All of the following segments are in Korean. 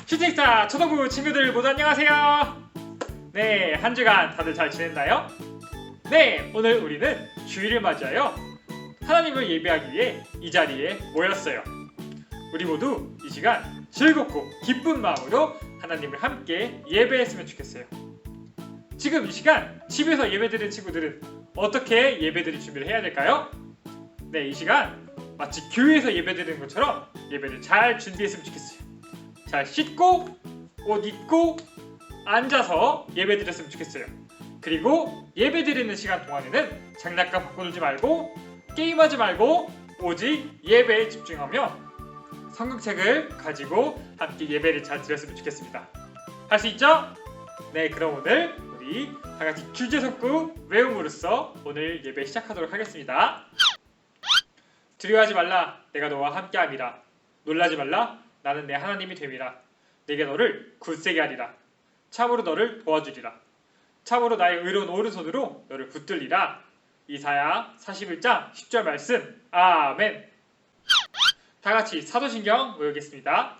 슈팅스타 초등부 친구들 모두 안녕하세요. 네, 한 주간 다들 잘 지냈나요? 네, 오늘 우리는 주일을 맞이하여 하나님을 예배하기 위해 이 자리에 모였어요. 우리 모두 이 시간 즐겁고 기쁜 마음으로 하나님을 함께 예배했으면 좋겠어요. 지금 이 시간 집에서 예배드리는 친구들은 어떻게 예배드릴 준비를 해야 될까요? 네, 이 시간 마치 교회에서 예배드리는 것처럼 예배를 잘 준비했으면 좋겠어요. 잘 씻고 옷 입고 앉아서 예배드렸으면 좋겠어요. 그리고 예배드리는 시간 동안에는 장난감 바꿔놀지 말고 게임하지 말고 오직 예배에 집중하며 성경책을 가지고 함께 예배를 잘 드렸으면 좋겠습니다. 할 수 있죠? 네, 그럼 오늘 우리 다같이 주제석구 외움으로써 오늘 예배 시작하도록 하겠습니다. 두려워하지 말라, 내가 너와 함께함이라. 놀라지 말라, 나는 내 하나님이 됨이라. 내게 너를 굳세게 하리라. 참으로 너를 도와주리라. 참으로 나의 의로운 오른손으로 너를 붙들리라. 이사야 41장 10절 말씀. 아멘. 다같이 사도신경 외우겠습니다.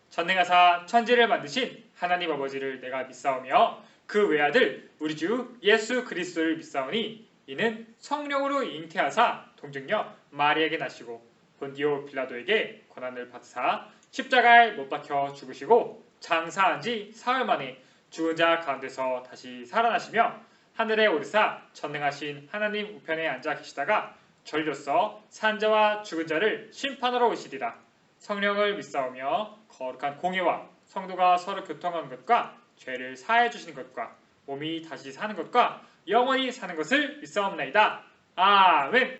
전능하사 천지를 만드신 하나님 아버지를 내가 믿사오며 그 외아들 우리 주 예수 그리스도를 믿사오니 이는 성령으로 잉태하사 동정녀 마리아에게 나시고 본디오 빌라도에게 고난을 받으사 십자가에 못 박혀 죽으시고 장사한 지 사흘 만에 죽은 자 가운데서 다시 살아나시며 하늘에 오르사 전능하신 하나님 우편에 앉아 계시다가 저리로서 산자와 죽은 자를 심판하러 오시리라. 성령을 믿사오며 거룩한 공예와 성도가 서로 교통하는 것과 죄를 사해 주시는 것과 몸이 다시 사는 것과 영원히 사는 것을 믿사옵나이다. 아멘.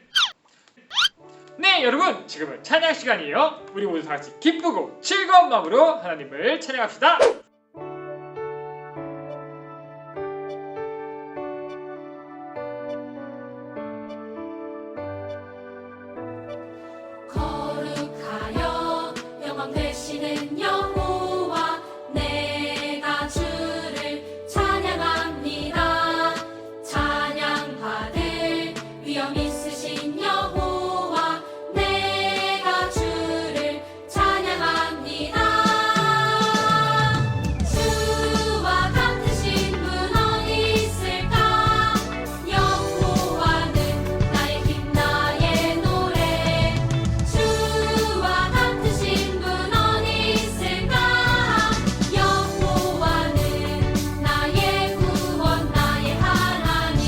네, 여러분, 지금은 찬양 시간이에요. 우리 모두 다같이 기쁘고 즐거운 마음으로 하나님을 찬양합시다. 거룩하여 영광 되시는 여호와 내가 주를 찬양합니다. 찬양받을 위엄 있으신 여호와 내가 주를 찬양합니다. 주와 같으신 분 어디 있을까? 여호와는 나의 힘 나의 노래. 주와 같으신 분 어디 있을까? 여호와는 나의 구원 나의 하나님.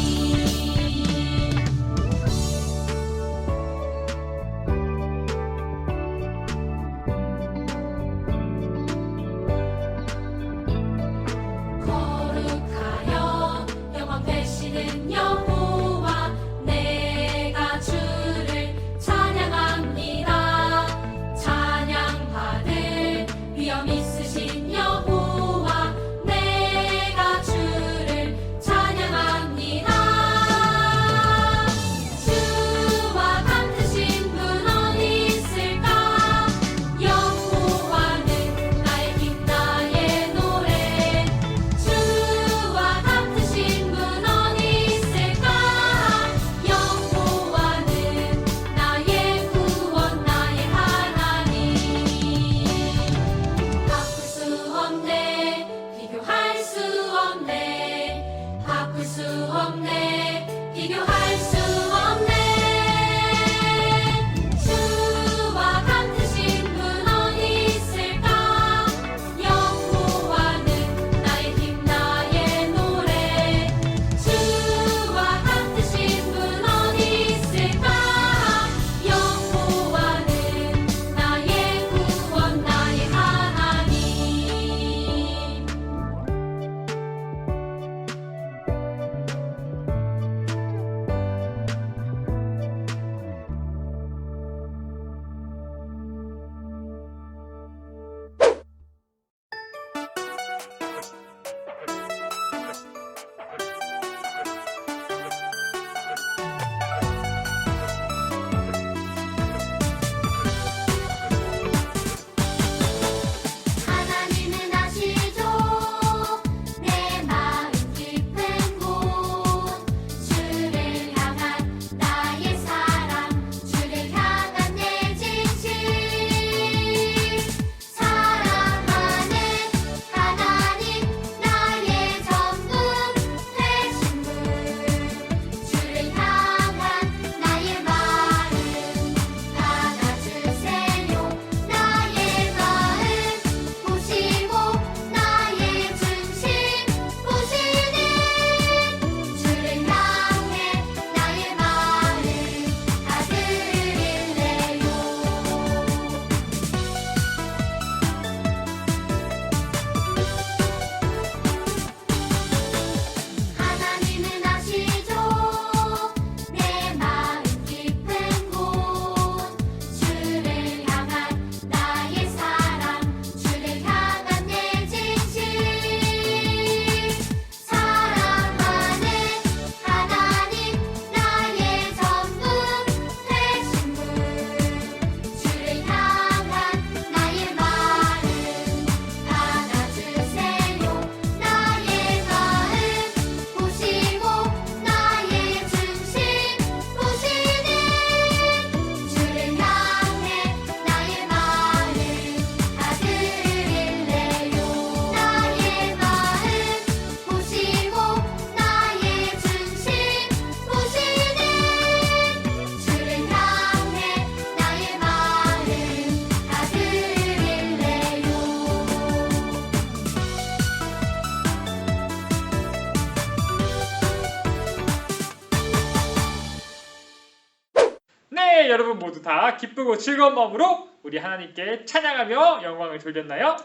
네, 여러분 모두 다 기쁘고 즐거운 마음으로 우리 하나님께 찬양하며 영광을 돌렸나요?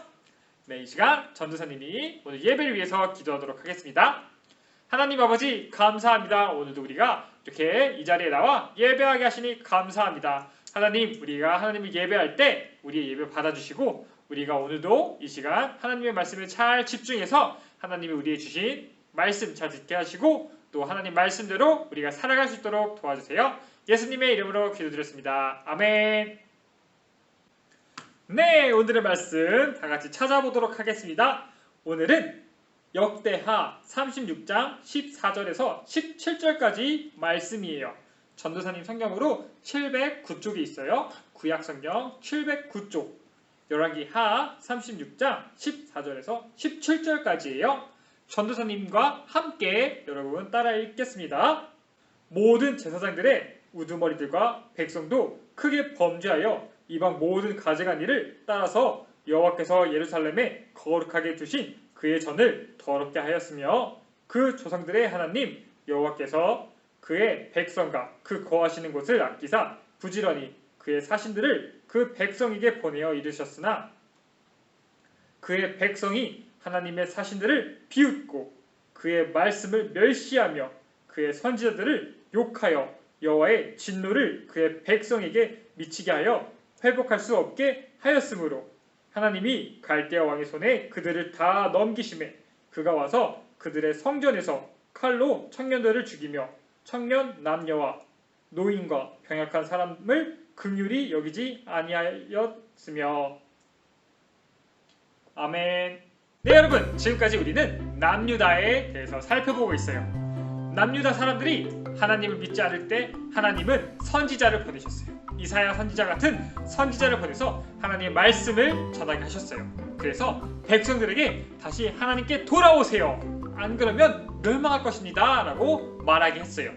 네, 이 시간 전도사님이 오늘 예배를 위해서 기도하도록 하겠습니다. 하나님 아버지 감사합니다. 오늘도 우리가 이렇게 이 자리에 나와 예배하게 하시니 감사합니다. 하나님, 우리가 하나님을 예배할 때 우리의 예배 받아주시고 우리가 오늘도 이 시간 하나님의 말씀에 잘 집중해서 하나님이 우리의 주신 말씀 잘 듣게 하시고 또 하나님 말씀대로 우리가 살아갈 수 있도록 도와주세요. 예수님의 이름으로 기도드렸습니다. 아멘. 네, 오늘의 말씀 다 같이 찾아보도록 하겠습니다. 오늘은 역대하 36장 14절에서 17절까지 말씀이에요. 전도사님 성경으로 709쪽이 있어요. 구약 성경 709쪽. 열왕기하 36장 14절에서 17절까지예요. 전도사님과 함께 여러분 따라 읽겠습니다. 모든 제사장들의 우두머리들과 백성도 크게 범죄하여 이방 모든 가증한 일을 따라서 여호와께서 예루살렘에 거룩하게 두신 그의 전을 더럽게 하였으며 그 조상들의 하나님 여호와께서 그의 백성과 그 거하시는 곳을 아끼사 부지런히 그의 사신들을 그 백성에게 보내어 이르셨으나 그의 백성이 하나님의 사신들을 비웃고 그의 말씀을 멸시하며 그의 선지자들을 욕하여 여호와의 진노를 그의 백성에게 미치게 하여 회복할 수 없게 하였으므로 하나님이 갈대아 왕의 손에 그들을 다 넘기심에 그가 와서 그들의 성전에서 칼로 청년들을 죽이며 청년 남녀와 노인과 병약한 사람을 긍휼히 여기지 아니하였으며. 아멘. 네, 여러분, 지금까지 우리는 남유다에 대해서 살펴보고 있어요. 남유다 사람들이 하나님을 믿지 않을 때 하나님은 선지자를 보내셨어요. 이사야 선지자 같은 선지자를 보내서 하나님의 말씀을 전하게 하셨어요. 그래서 백성들에게 다시 하나님께 돌아오세요. 안 그러면 멸망할 것입니다. 라고 말하게 했어요.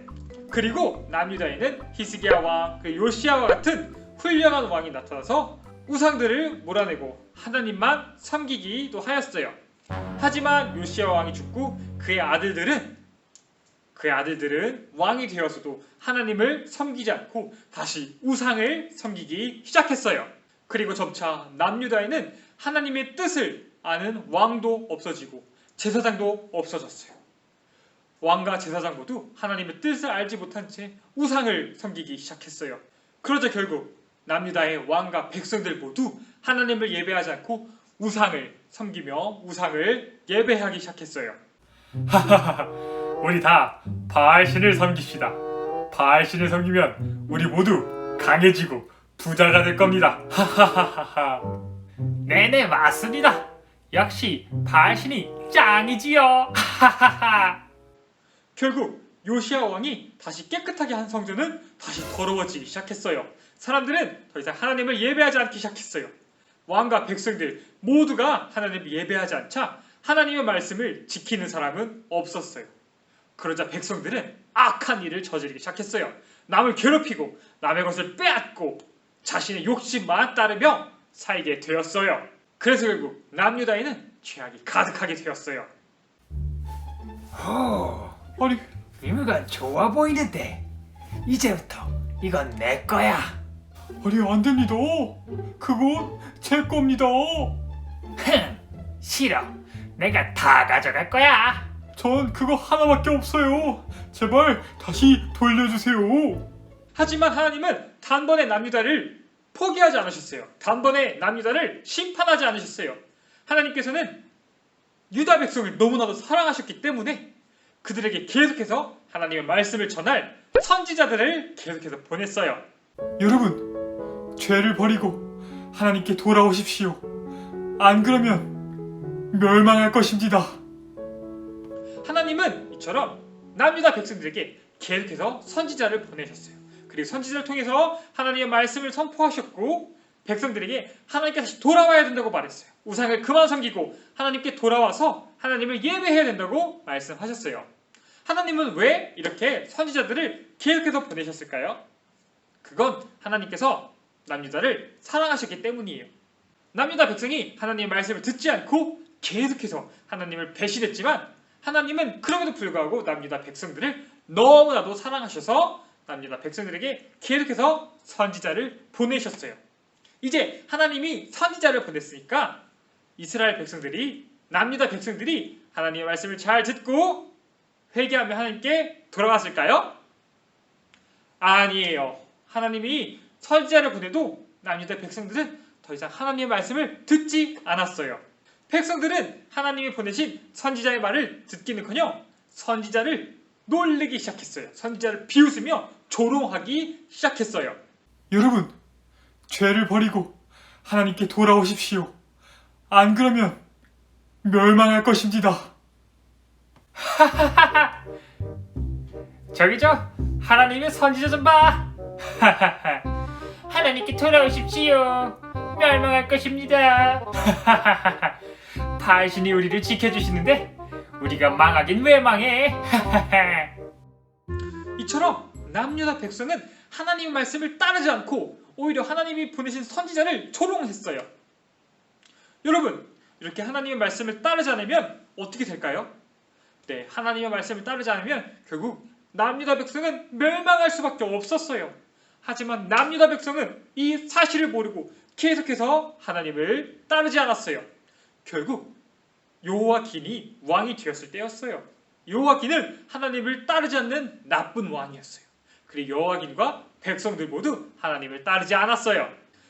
그리고 남유다에는 히스기야 왕, 요시야와 같은 훌륭한 왕이 나타나서 우상들을 몰아내고 하나님만 섬기기도 하였어요. 하지만 요시야 왕이 죽고 그의 아들들은 왕이 되어서도 하나님을 섬기지 않고 다시 우상을 섬기기 시작했어요. 그리고 점차 남유다에는 하나님의 뜻을 아는 왕도 없어지고 제사장도 없어졌어요. 왕과 제사장 모두 하나님의 뜻을 알지 못한 채 우상을 섬기기 시작했어요. 그러자 결국 남유다의 왕과 백성들 모두 하나님을 예배하지 않고 우상을 섬기며 우상을 예배하기 시작했어요. 하하하, 우리 다 바알신을 섬깁시다. 바알신을 섬기면 우리 모두 강해지고 부자가 될 겁니다. 하하하하. 네네, 맞습니다. 역시 바알신이 짱이지요. 하하하. 결국 요시야 왕이 다시 깨끗하게 한 성전은 다시 더러워지기 시작했어요. 사람들은 더 이상 하나님을 예배하지 않기 시작했어요. 왕과 백성들 모두가 하나님을 예배하지 않자 하나님의 말씀을 지키는 사람은 없었어요. 그러자 백성들은 악한 일을 저지르기 시작했어요. 남을 괴롭히고 남의 것을 빼앗고 자신의 욕심만 따르며 살게 되었어요. 그래서 결국 남유다에는 죄악이 가득하게 되었어요. 아니, 의무가 좋아 보이는데 이제부터 이건 내 거야. 아니, 안 됩니다. 그건 제 겁니다. 흥, 싫어. 내가 다 가져갈 거야. 전 그거 하나밖에 없어요. 제발 다시 돌려주세요. 하지만 하나님은 단번에 남유다를 포기하지 않으셨어요. 단번에 남유다를 심판하지 않으셨어요. 하나님께서는 유다 백성을 너무나도 사랑하셨기 때문에 그들에게 계속해서 하나님의 말씀을 전할 선지자들을 계속해서 보냈어요. 여러분, 죄를 버리고 하나님께 돌아오십시오. 안 그러면 멸망할 것입니다. 하나님은 이처럼 남유다 백성들에게 계속해서 선지자를 보내셨어요. 그리고 선지자를 통해서 하나님의 말씀을 선포하셨고 백성들에게 하나님께 다시 돌아와야 된다고 말했어요. 우상을 그만 섬기고 하나님께 돌아와서 하나님을 예배해야 된다고 말씀하셨어요. 하나님은 왜 이렇게 선지자들을 계속해서 보내셨을까요? 그건 하나님께서 남유다를 사랑하셨기 때문이에요. 남유다 백성이 하나님의 말씀을 듣지 않고 계속해서 하나님을 배신했지만 하나님은 그럼에도 불구하고 남유다 백성들을 너무나도 사랑하셔서 남유다 백성들에게 계속해서 선지자를 보내셨어요. 이제 하나님이 선지자를 보냈으니까 이스라엘 백성들이, 남유다 백성들이 하나님의 말씀을 잘 듣고 회개하며 하나님께 돌아왔을까요? 아니에요. 하나님이 선지자를 보내도 남유다 백성들은 더 이상 하나님의 말씀을 듣지 않았어요. 백성들은 하나님이 보내신 선지자의 말을 듣기는커녕 선지자를 놀리기 시작했어요. 선지자를 비웃으며 조롱하기 시작했어요. 여러분, 죄를 버리고 하나님께 돌아오십시오. 안 그러면 멸망할 것입니다. 저기 하나님의 선지자 좀 봐. 하나님께 돌아오십시오. 멸망할 것입니다. 당신이 우리를 지켜주시는데 우리가 망하긴 왜 망해? 이처럼 남유다 백성은 하나님의 말씀을 따르지 않고 오히려 하나님이 보내신 선지자를 조롱했어요. 여러분, 이렇게 하나님의 말씀을 따르지 않으면 어떻게 될까요? 네, 하나님의 말씀을 따르지 않으면 결국 남유다 백성은 멸망할 수밖에 없었어요. 하지만 남유다 백성은 이 사실을 모르고 계속해서 하나님을 따르지 않았어요. 결국 여호와긴이 왕이 되었을 때였어요. 여호와긴은 하나님을 따르지 않는 나쁜 왕이었어요. 그리고 여호와긴과 백성들 모두 하나님을 따르지 않았어요.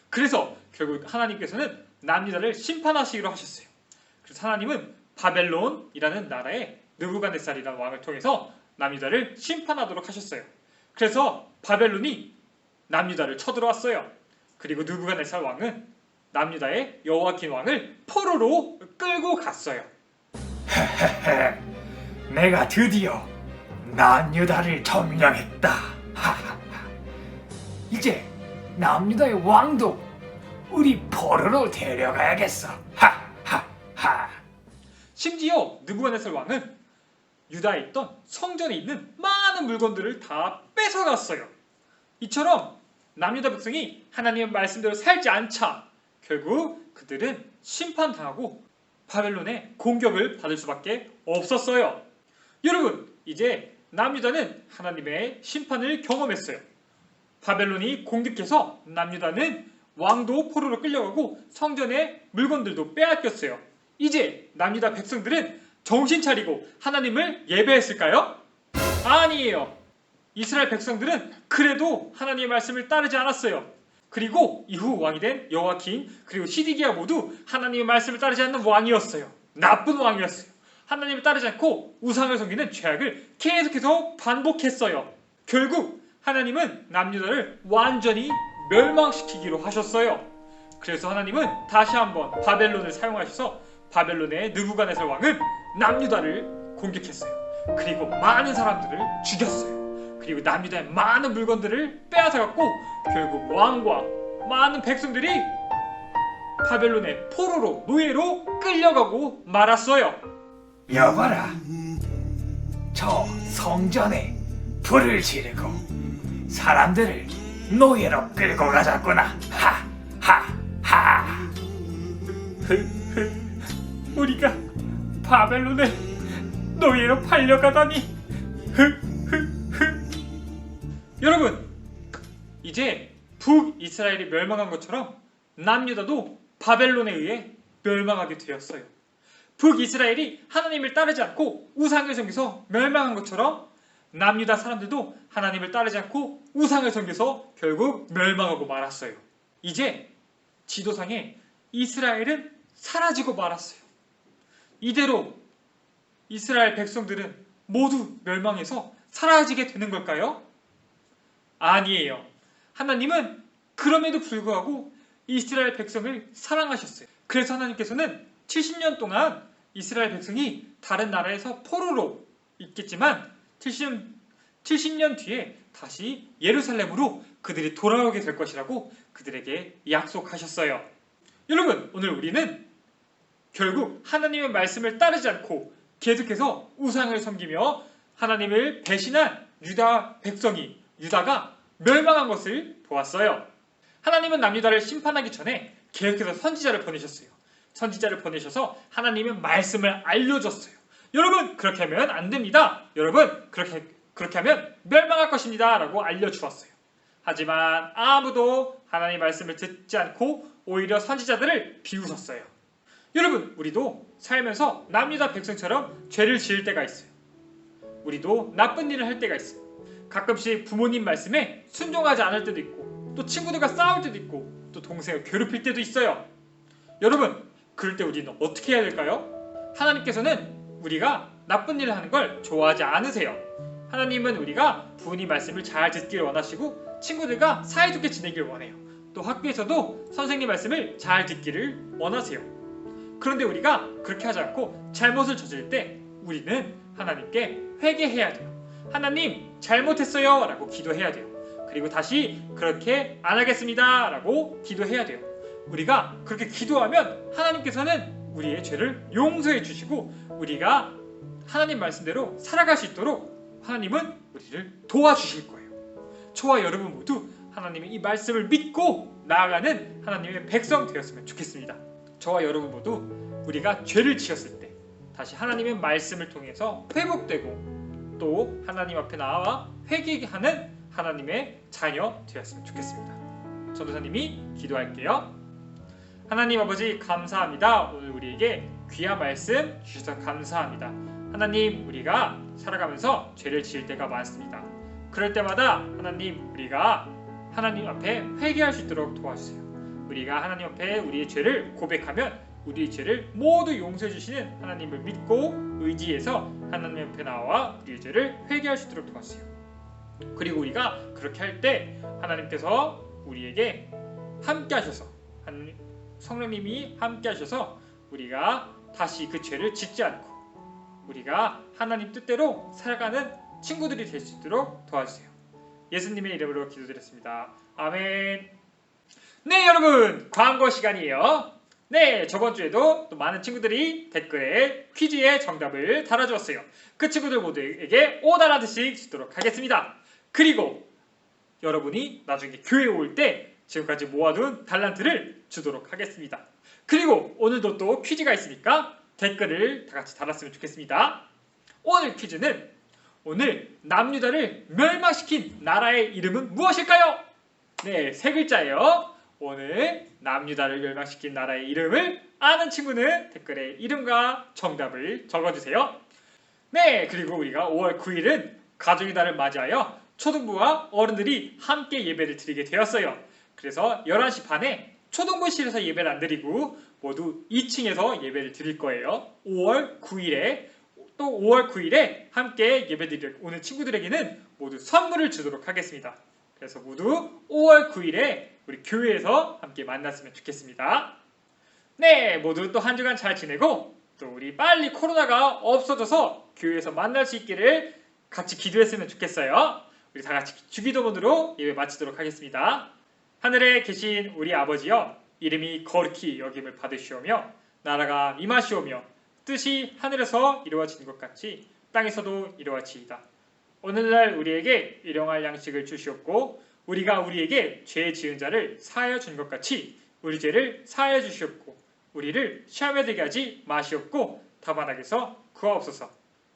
그래서 결국 하나님께서는 남유다를 심판하시기로 하셨어요. 그래서 하나님은 바벨론이라는 나라의 느부갓네살이라는 왕을 통해서 남유다를 심판하도록 하셨어요. 그래서 바벨론이 남유다를 쳐들어왔어요. 그리고 느부갓네살 왕은 남유다의 여호와긴 왕을 포로로 끌고 갔어요. 내가 드디어 남유다를 점령했다. 이제 남유다의 왕도 우리 포로로 데려가야겠어. 심지어 느부갓네살 왕은 유다에 있던 성전에 있는 많은 물건들을 다 뺏어갔어요. 이처럼 남유다 백성이 하나님의 말씀대로 살지 않자 결국 그들은 심판당하고 바벨론의 공격을 받을 수밖에 없었어요. 여러분, 이제 남유다는 하나님의 심판을 경험했어요. 바벨론이 공격해서 남유다는 왕도 포로로 끌려가고 성전의 물건들도 빼앗겼어요. 이제 남유다 백성들은 정신 차리고 하나님을 예배했을까요? 아니에요. 이스라엘 백성들은 그래도 하나님의 말씀을 따르지 않았어요. 그리고 이후 왕이 된 여호와긴 그리고 시드기야 모두 하나님의 말씀을 따르지 않는 왕이었어요. 나쁜 왕이었어요. 하나님을 따르지 않고 우상을 섬기는 죄악을 계속해서 반복했어요. 결국 하나님은 남유다를 완전히 멸망시키기로 하셨어요. 그래서 하나님은 다시 한번 바벨론을 사용하셔서 바벨론의 느부갓네살 왕은 남유다를 공격했어요. 그리고 많은 사람들을 죽였어요. 그리고 남유다의 많은 물건들을 빼앗아갔고 결국 왕과 많은 백성들이 바벨론의 포로로 노예로 끌려가고 말았어요. 여봐라, 저 성전에 불을 지르고 사람들을 노예로 끌고 가자꾸나. 우리가 바벨론에 노예로 팔려가다니. 여러분, 이제 북이스라엘이 멸망한 것처럼 남유다도 바벨론에 의해 멸망하게 되었어요. 북이스라엘이 하나님을 따르지 않고 우상을 섬겨서 멸망한 것처럼 남유다 사람들도 하나님을 따르지 않고 우상을 섬겨서 결국 멸망하고 말았어요. 이제 지도상에 이스라엘은 사라지고 말았어요. 이대로 이스라엘 백성들은 모두 멸망해서 사라지게 되는 걸까요? 아니에요. 하나님은 그럼에도 불구하고 이스라엘 백성을 사랑하셨어요. 그래서 하나님께서는 70년 동안 이스라엘 백성이 다른 나라에서 포로로 있겠지만 70년 뒤에 다시 예루살렘으로 그들이 돌아오게 될 것이라고 그들에게 약속하셨어요. 여러분, 오늘 우리는 결국 하나님의 말씀을 따르지 않고 계속해서 우상을 섬기며 하나님을 배신한 유다 백성이 유다가 멸망한 것을 보았어요. 하나님은 남유다를 심판하기 전에 계속해서 선지자를 보내셨어요. 선지자를 보내셔서 하나님의 말씀을 알려줬어요. 여러분, 그렇게 하면 안 됩니다. 여러분, 그렇게 그렇게 하면 멸망할 것입니다 라고 알려주었어요. 하지만 아무도 하나님의 말씀을 듣지 않고 오히려 선지자들을 비웃었어요. 여러분, 우리도 살면서 남유다 백성처럼 죄를 지을 때가 있어요. 우리도 나쁜 일을 할 때가 있어요. 가끔씩 부모님 말씀에 순종하지 않을 때도 있고, 또 친구들과 싸울 때도 있고, 또 동생을 괴롭힐 때도 있어요. 여러분, 그럴 때 우리는 어떻게 해야 될까요? 하나님께서는 우리가 나쁜 일을 하는 걸 좋아하지 않으세요. 하나님은 우리가 부모님 말씀을 잘 듣기를 원하시고, 친구들과 사이좋게 지내기를 원해요. 또 학교에서도 선생님 말씀을 잘 듣기를 원하세요. 그런데 우리가 그렇게 하지 않고 잘못을 저지를 때 우리는 하나님께 회개해야 돼요. 하나님, 잘못했어요 라고 기도해야 돼요. 그리고 다시 그렇게 안 하겠습니다 라고 기도해야 돼요. 우리가 그렇게 기도하면 하나님께서는 우리의 죄를 용서해 주시고, 우리가 하나님 말씀대로 살아갈 수 있도록 하나님은 우리를 도와주실 거예요. 저와 여러분 모두 하나님의 이 말씀을 믿고 나아가는 하나님의 백성 되었으면 좋겠습니다. 저와 여러분 모두 우리가 죄를 지었을 때 다시 하나님의 말씀을 통해서 회복되고, 또 하나님 앞에 나와 회개하는 하나님의 자녀 되었으면 좋겠습니다. 전도사님이 기도할게요. 하나님 아버지, 감사합니다. 오늘 우리에게 귀한 말씀 주셔서 감사합니다. 하나님, 우리가 살아가면서 죄를 지을 때가 많습니다. 그럴 때마다 하나님, 우리가 하나님 앞에 회개할 수 있도록 도와주세요. 우리가 하나님 앞에 우리의 죄를 고백하면 우리의 죄를 모두 용서해 주시는 하나님을 믿고 의지해서 하나님 앞에 나와 우리의 죄를 회개할 수 있도록 도와주세요. 그리고 우리가 그렇게 할 때 하나님께서 우리에게 함께 하셔서, 성령님이 함께 하셔서 우리가 다시 그 죄를 짓지 않고 우리가 하나님 뜻대로 살아가는 친구들이 될 수 있도록 도와주세요. 예수님의 이름으로 기도드렸습니다. 아멘. 네, 여러분, 광고 시간이에요. 네, 저번 주에도 또 많은 친구들이 댓글에 퀴즈의 정답을 달아주었어요. 그 친구들 모두에게 5달란트씩 주도록 하겠습니다. 그리고 여러분이 나중에 교회에 올 때 지금까지 모아둔 달란트를 주도록 하겠습니다. 그리고 오늘도 또 퀴즈가 있으니까 댓글을 다 같이 달았으면 좋겠습니다. 오늘 퀴즈는, 오늘 남유다를 멸망시킨 나라의 이름은 무엇일까요? 네, 세 글자예요. 오늘 남유다를 멸망시킨 나라의 이름을 아는 친구는 댓글에 이름과 정답을 적어주세요. 네, 그리고 우리가 5월 9일은 가족의 달을 맞이하여 초등부와 어른들이 함께 예배를 드리게 되었어요. 그래서 11시 반에 초등부실에서 예배를 안 드리고 모두 2층에서 예배를 드릴 거예요. 5월 9일에 또 5월 9일에 함께 예배드릴 오는 친구들에게는 모두 선물을 주도록 하겠습니다. 그래서 모두 5월 9일에 우리 교회에서 함께 만났으면 좋겠습니다. 네, 모두 또 한 주간 잘 지내고, 또 우리 빨리 코로나가 없어져서 교회에서 만날 수 있기를 같이 기도했으면 좋겠어요. 우리 다 같이 주기도문으로 예배 마치도록 하겠습니다. 하늘에 계신 우리 아버지여, 이름이 거룩히 여김을 받으시오며 나라가 임하시오며 뜻이 하늘에서 이루어지는 것 같이 땅에서도 이루어지이다. 오늘날 우리에게 일용할 양식을 주시옵고, 우리가 우리에게 죄 지은 자를 사하여 준 것 같이 우리 죄를 사하여 주시옵고, 우리를 시험에 들게 하지 마시옵고 다만 악에서 구하옵소서.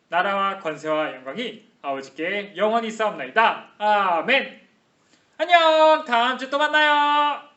나라와 권세와 영광이 아버지께 영원히 있사옵나이다. 아멘. 안녕. 다음 주 또 만나요.